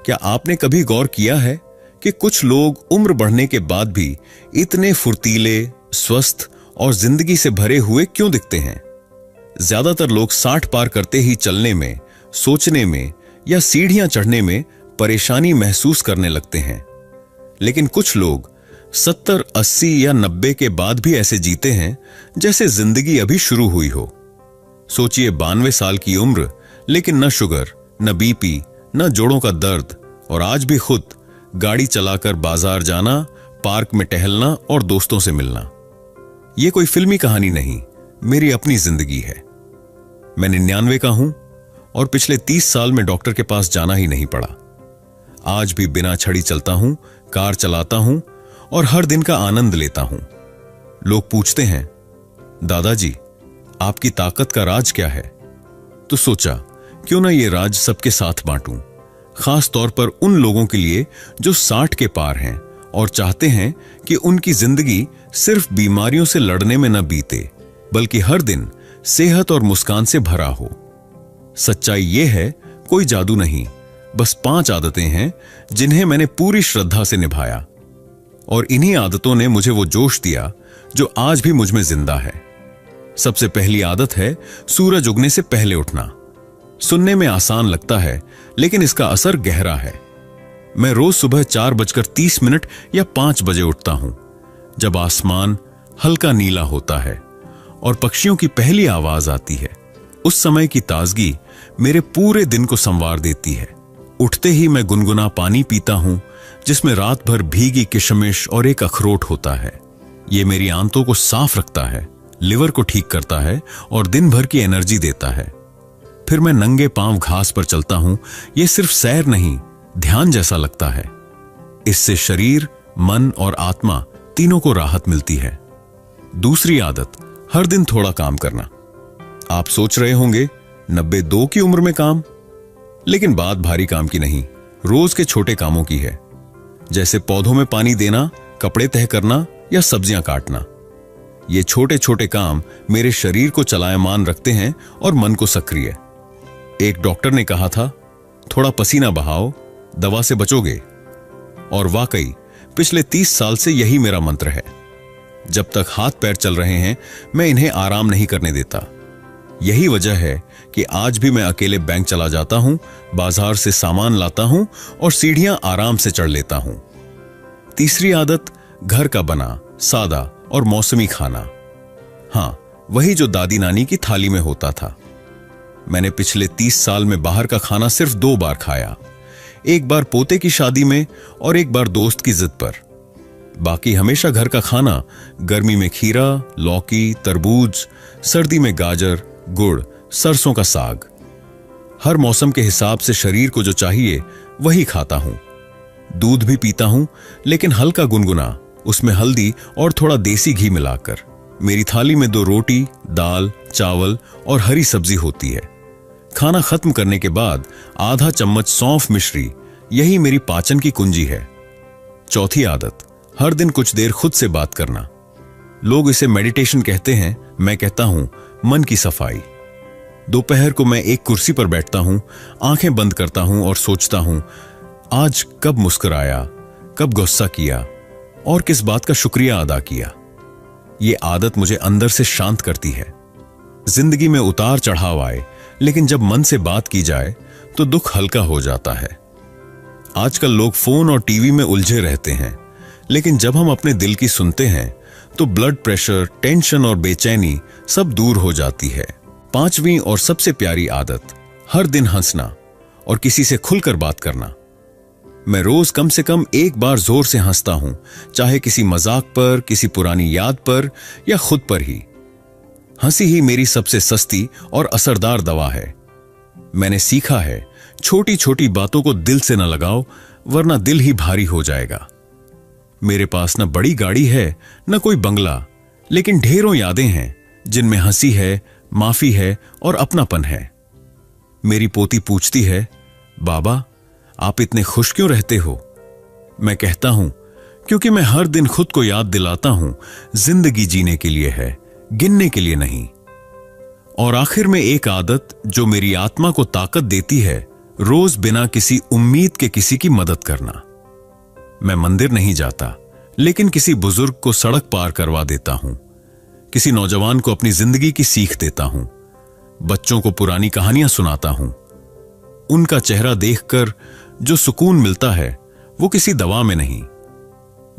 क्या आपने कभी गौर किया है कि कुछ लोग उम्र बढ़ने के बाद भी इतने फुर्तीले, स्वस्थ और जिंदगी से भरे हुए क्यों दिखते हैं? ज्यादातर लोग 60 पार करते ही चलने में, सोचने में या सीढ़ियां चढ़ने में परेशानी महसूस करने लगते हैं, लेकिन कुछ लोग 70, 80 या 90 के बाद भी ऐसे जीते हैं जैसे जिंदगी अभी शुरू हुई हो। सोचिए 92 साल की उम्र, लेकिन न शुगर, न बीपी, न जोड़ों का दर्द, और आज भी खुद गाड़ी चलाकर बाजार जाना, पार्क में टहलना और दोस्तों से मिलना। यह कोई फिल्मी कहानी नहीं, मेरी अपनी जिंदगी है। मैं 99 का हूं और पिछले 30 साल में डॉक्टर के पास जाना ही नहीं पड़ा। आज भी बिना छड़ी चलता हूं, कार चलाता हूं और हर दिन का आनंद लेता हूं। लोग पूछते हैं, दादाजी आपकी ताकत का राज क्या है? तो सोचा क्यों ना ये राज सबके साथ बांटूं, खास तौर पर उन लोगों के लिए जो 60 के पार हैं और चाहते हैं कि उनकी जिंदगी सिर्फ बीमारियों से लड़ने में न बीते, बल्कि हर दिन सेहत और मुस्कान से भरा हो। सच्चाई यह है, कोई जादू नहीं, बस 5 आदतें हैं जिन्हें मैंने पूरी श्रद्धा से निभाया, और इन्हीं आदतों ने मुझे वो जोश दिया जो आज भी मुझ में जिंदा है। सबसे पहली आदत है सूरज उगने से पहले उठना। सुनने में आसान लगता है, लेकिन इसका असर गहरा है। मैं रोज सुबह 4:30 या 5 बजे उठता हूं, जब आसमान हल्का नीला होता है और पक्षियों की पहली आवाज आती है। उस समय की ताजगी मेरे पूरे दिन को संवार देती है। उठते ही मैं गुनगुना पानी पीता हूं, जिसमें रात भर भीगी किशमिश और एक अखरोट होता है। ये मेरी आंतों को साफ रखता है, लिवर को ठीक करता है और दिन भर की एनर्जी देता है। फिर मैं नंगे पांव घास पर चलता हूं। यह सिर्फ सैर नहीं, ध्यान जैसा लगता है। इससे शरीर, मन और आत्मा तीनों को राहत मिलती है। दूसरी आदत, हर दिन थोड़ा काम करना। आप सोच रहे होंगे 92 की उम्र में काम, लेकिन बात भारी काम की नहीं, रोज के छोटे कामों की है, जैसे पौधों में पानी देना, कपड़े तह करना या सब्जियां काटना। ये छोटे छोटे काम मेरे शरीर को चलायमान रखते हैं और मन को सक्रिय। एक डॉक्टर ने कहा था, थोड़ा पसीना बहाओ, दवा से बचोगे। और वाकई पिछले 30 साल से यही मेरा मंत्र है। जब तक हाथ पैर चल रहे हैं, मैं इन्हें आराम नहीं करने देता। यही वजह है कि आज भी मैं अकेले बैंक चला जाता हूं, बाजार से सामान लाता हूं और सीढ़ियां आराम से चढ़ लेता हूं। तीसरी आदत, घर का बना, सादा और मौसमी खाना। हां, वही जो दादी नानी की थाली में होता था। मैंने पिछले 30 साल में बाहर का खाना सिर्फ 2 बार खाया, एक बार पोते की शादी में और एक बार दोस्त की जिद पर। बाकी हमेशा घर का खाना, गर्मी में खीरा, लौकी, तरबूज, सर्दी में गाजर, गुड़, सरसों का साग। हर मौसम के हिसाब से शरीर को जो चाहिए वही खाता हूं। दूध भी पीता हूं, लेकिन हल्का गुनगुना, उसमें हल्दी और थोड़ा देसी घी मिलाकर। मेरी थाली में 2 रोटी, दाल, चावल और हरी सब्जी होती है। खाना खत्म करने के बाद आधा चम्मच सौंफ मिश्री, यही मेरी पाचन की कुंजी है। चौथी आदत, हर दिन कुछ देर खुद से बात करना। लोग इसे मेडिटेशन कहते हैं, मैं कहता हूं मन की सफाई। दोपहर को मैं एक कुर्सी पर बैठता हूं, आंखें बंद करता हूं और सोचता हूं, आज कब मुस्कुराया, कब गुस्सा किया और किस बात का शुक्रिया अदा किया। यह आदत मुझे अंदर से शांत करती है। जिंदगी में उतार चढ़ाव आए, लेकिन जब मन से बात की जाए तो दुख हल्का हो जाता है। आजकल लोग फोन और टीवी में उलझे रहते हैं, लेकिन जब हम अपने दिल की सुनते हैं तो ब्लड प्रेशर, टेंशन और बेचैनी सब दूर हो जाती है। 5वीं और सबसे प्यारी आदत, हर दिन हंसना और किसी से खुलकर बात करना। मैं रोज कम से कम एक बार जोर से हंसता हूं, चाहे किसी मजाक पर, किसी पुरानी याद पर या खुद पर ही। हंसी ही मेरी सबसे सस्ती और असरदार दवा है। मैंने सीखा है, छोटी छोटी बातों को दिल से न लगाओ, वरना दिल ही भारी हो जाएगा। मेरे पास न बड़ी गाड़ी है, न कोई बंगला, लेकिन ढेरों यादें हैं जिनमें हंसी है, माफी है और अपनापन है। मेरी पोती पूछती है, बाबा आप इतने खुश क्यों रहते हो? मैं कहता हूं, क्योंकि मैं हर दिन खुद को याद दिलाता हूं, जिंदगी जीने के लिए है, गिनने के लिए नहीं। और आखिर में एक आदत जो मेरी आत्मा को ताकत देती है, रोज बिना किसी उम्मीद के किसी की मदद करना। मैं मंदिर नहीं जाता, लेकिन किसी बुजुर्ग को सड़क पार करवा देता हूं, किसी नौजवान को अपनी जिंदगी की सीख देता हूं, बच्चों को पुरानी कहानियां सुनाता हूं। उनका चेहरा देखकर जो सुकून मिलता है वो किसी दवा में नहीं।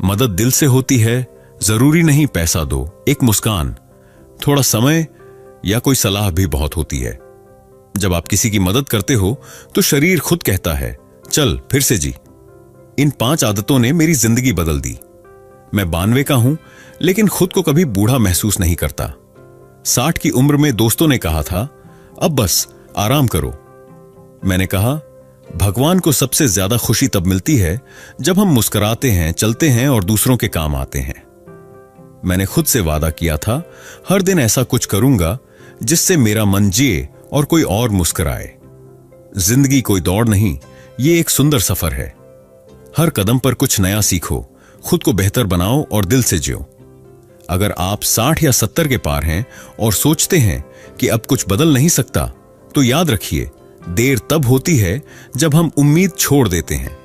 मदद दिल से होती है, जरूरी नहीं पैसा दो, एक मुस्कान, थोड़ा समय या कोई सलाह भी बहुत होती है। जब आप किसी की मदद करते हो तो शरीर खुद कहता है, चल फिर से जी। इन 5 आदतों ने मेरी जिंदगी बदल दी। मैं 92 का हूं, लेकिन खुद को कभी बूढ़ा महसूस नहीं करता। 60 की उम्र में दोस्तों ने कहा था, अब बस आराम करो। मैंने कहा, भगवान को सबसे ज्यादा खुशी तब मिलती है जब हम मुस्कुराते हैं, चलते हैं और दूसरों के काम आते हैं। मैंने खुद से वादा किया था, हर दिन ऐसा कुछ करूंगा जिससे मेरा मन जिए और कोई और मुस्कुराए। जिंदगी कोई दौड़ नहीं, ये एक सुंदर सफर है। हर कदम पर कुछ नया सीखो, खुद को बेहतर बनाओ और दिल से जियो। अगर आप 60 या 70 के पार हैं और सोचते हैं कि अब कुछ बदल नहीं सकता, तो याद रखिए, देर तब होती है जब हम उम्मीद छोड़ देते हैं।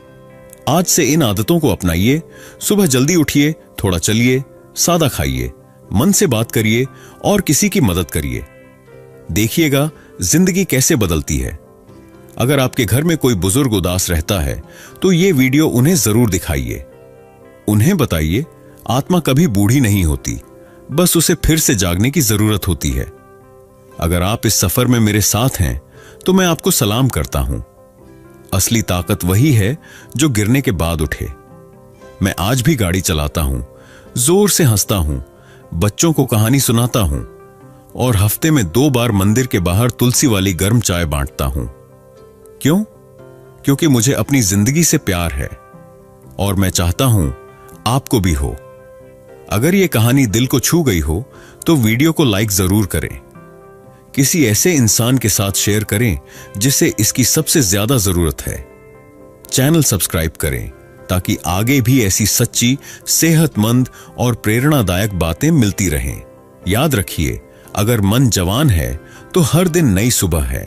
आज से इन आदतों को अपनाइए। सुबह जल्दी उठिए, थोड़ा चलिए, सादा खाइए, मन से बात करिए और किसी की मदद करिए। देखिएगा जिंदगी कैसे बदलती है। अगर आपके घर में कोई बुजुर्ग उदास रहता है तो ये वीडियो उन्हें जरूर दिखाइए। उन्हें बताइए, आत्मा कभी बूढ़ी नहीं होती, बस उसे फिर से जागने की जरूरत होती है। अगर आप इस सफर में मेरे साथ हैं तो मैं आपको सलाम करता हूं। असली ताकत वही है जो गिरने के बाद उठे। मैं आज भी गाड़ी चलाता हूं, जोर से हंसता हूं, बच्चों को कहानी सुनाता हूं और हफ्ते में 2 बार मंदिर के बाहर तुलसी वाली गर्म चाय बांटता हूं। क्यों? क्योंकि मुझे अपनी जिंदगी से प्यार है और मैं चाहता हूं आपको भी हो। अगर यह कहानी दिल को छू गई हो तो वीडियो को लाइक जरूर करें। किसी ऐसे इंसान के साथ शेयर करें जिसे इसकी सबसे ज्यादा जरूरत है। चैनल सब्सक्राइब करें ताकि आगे भी ऐसी सच्ची, सेहतमंद और प्रेरणादायक बातें मिलती रहें। याद रखिए, अगर मन जवान है तो हर दिन नई सुबह है।